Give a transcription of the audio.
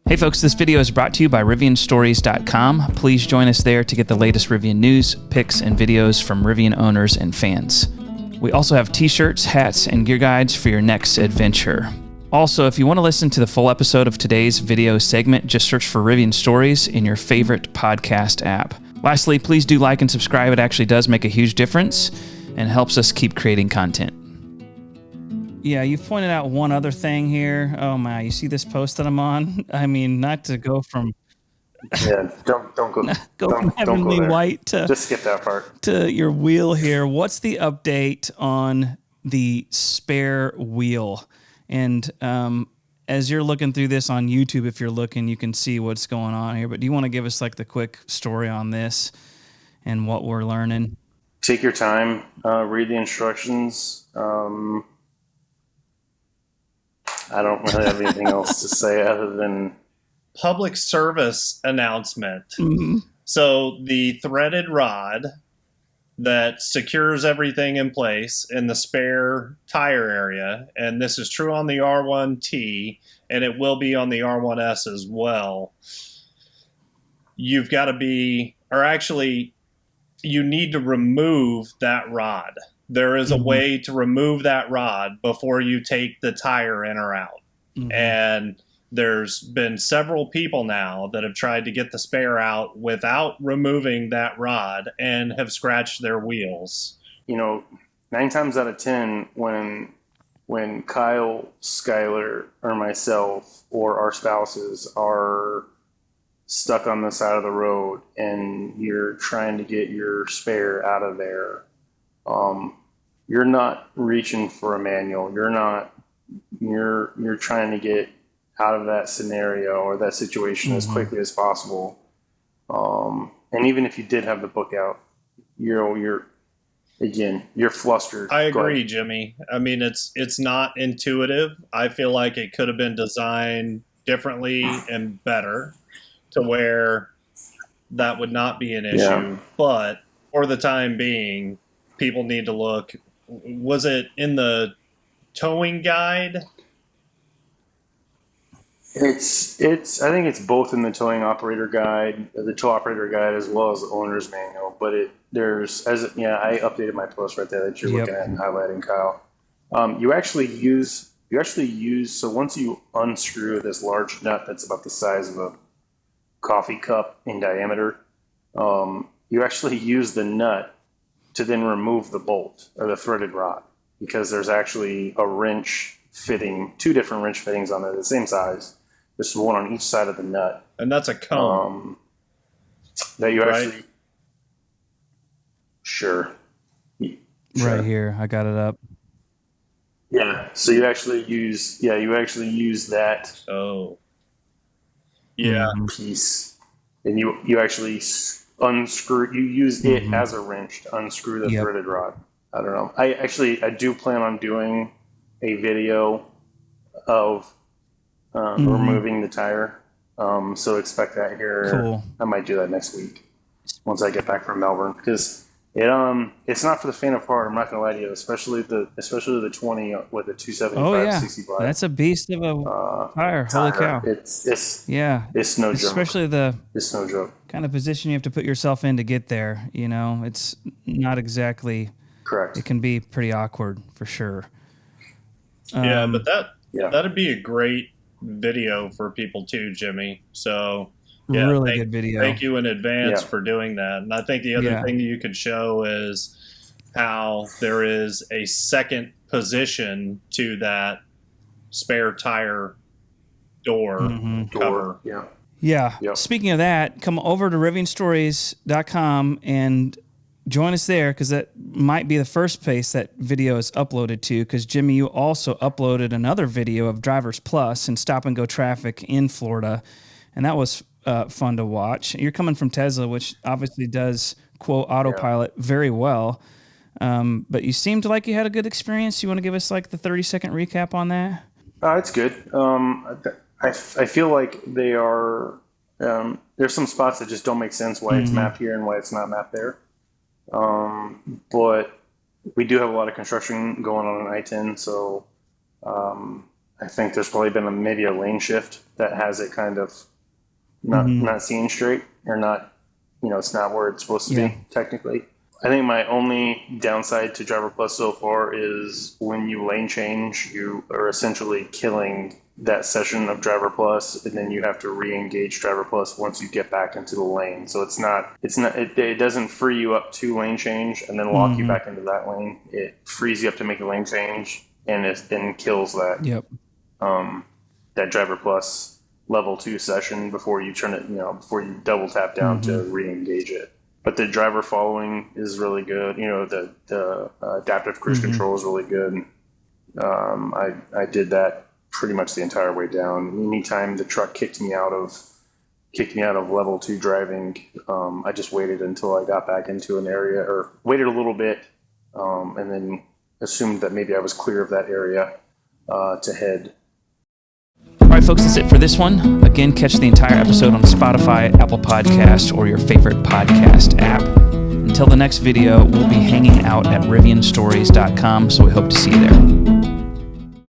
Hey folks, this video is brought to you by RivianStories.com. Please join us there to get the latest Rivian news, pics, and videos from Rivian owners and fans. We also have t-shirts, hats, and gear guides for your next adventure. Also, if you want to listen to the full episode of today's video segment, just search for Rivian Stories in your favorite podcast app. Lastly, please do like and subscribe. It actually does make a huge difference and helps us keep creating content. Yeah, you've pointed out one other thing here. Oh my, you see this post that I'm on? I mean, not to go from don't go from don't heavenly go there. white to Just skip that part. to your wheel here. What's the update on the spare wheel? And as you're looking through this on YouTube, if you're looking, you can see what's going on here. But do you want to give us like the quick story on this and what we're learning? Take your time, read the instructions. I don't really have anything else to say other than public service announcement. Mm-hmm. So the threaded rod that secures everything in place in the spare tire area, and this is true on the R1T, and it will be on the R1S as well. You've got to be, or actually, you need to remove that rod. There is a way to remove that rod before you take the tire in or out. Mm-hmm. And there's been several people now that have tried to get the spare out without removing that rod and have scratched their wheels. 9 times out of 10 when Kyle, Skylar, or myself or our spouses are stuck on the side of the road and you're trying to get your spare out of there, you're not reaching for a manual. You're trying to get out of that scenario or that situation as quickly as possible. And even if you did have the book out, you're flustered. I agree, Jimmy. I mean, it's not intuitive. I feel like it could have been designed differently and better to where that would not be an issue. Yeah. But for the time being, people need to look. Was it in the towing guide? I think it's both in the towing operator guide, the tow operator guide, as well as the owner's manual. But I updated my post right there that you're looking at and highlighting, Kyle. You actually use so once you unscrew this large nut that's about the size of a coffee cup in diameter, you actually use the nut to then remove the bolt or the threaded rod, because there's actually a wrench fitting, 2 different wrench fittings on there, the same size. There's one on each side of the nut. And that's a cone. That you right? actually... Sure. Right here, I got it up. Yeah, so you actually use that piece, and you actually unscrew, you use it as a wrench to unscrew the threaded rod. I don't know. I do plan on doing a video of removing the tire. So expect that here. Cool. I might do that next week once I get back from Melbourne, because it's not for the faint of heart. I'm not gonna lie to you, especially the 20 with the 275 65. That's a beast of a tire. Holy cow! It's no joke. Especially it's no joke. Kind of position you have to put yourself in to get there. It's not exactly correct. It can be pretty awkward for sure. But that'd be a great video for people too, Jimmy. So really good video. Thank you in advance for doing that. And I think the other thing you could show is how there is a second position to that spare tire door cover. Yeah. Speaking of that, come over to RivianStories.com and join us there, because that might be the first place that video is uploaded to, because Jimmy, you also uploaded another video of Drivers Plus and stop and go traffic in Florida, and that was fun to watch. You're coming from Tesla, which obviously does quote autopilot very well, but you seemed like you had a good experience. You want to give us like the 30-second recap on that? It's good. I feel like they are there's some spots that just don't make sense why it's mapped here and why it's not mapped there. But we do have a lot of construction going on in I-10, so I think there's probably been maybe a lane shift that has it kind of not seeing straight, or not, it's not where it's supposed to be technically. I think my only downside to Driver Plus so far is when you lane change, you are essentially killing that session of Driver Plus, and then you have to re-engage Driver Plus once you get back into the lane. So it doesn't free you up to lane change and then lock you back into that lane. It frees you up to make a lane change, and it then kills that that Driver Plus level 2 session before you turn it, before you double tap down to re-engage it. But the driver following is really good. The adaptive cruise control is really good. I did that pretty much the entire way down. Anytime the truck kicked me out of level 2 driving, I just waited until I got back into an area, or waited a little bit, and then assumed that maybe I was clear of that area to head. All right, folks, that's it for this one. Again, catch the entire episode on Spotify, Apple Podcasts, or your favorite podcast app. Until the next video, we'll be hanging out at rivianstories.com, so we hope to see you there.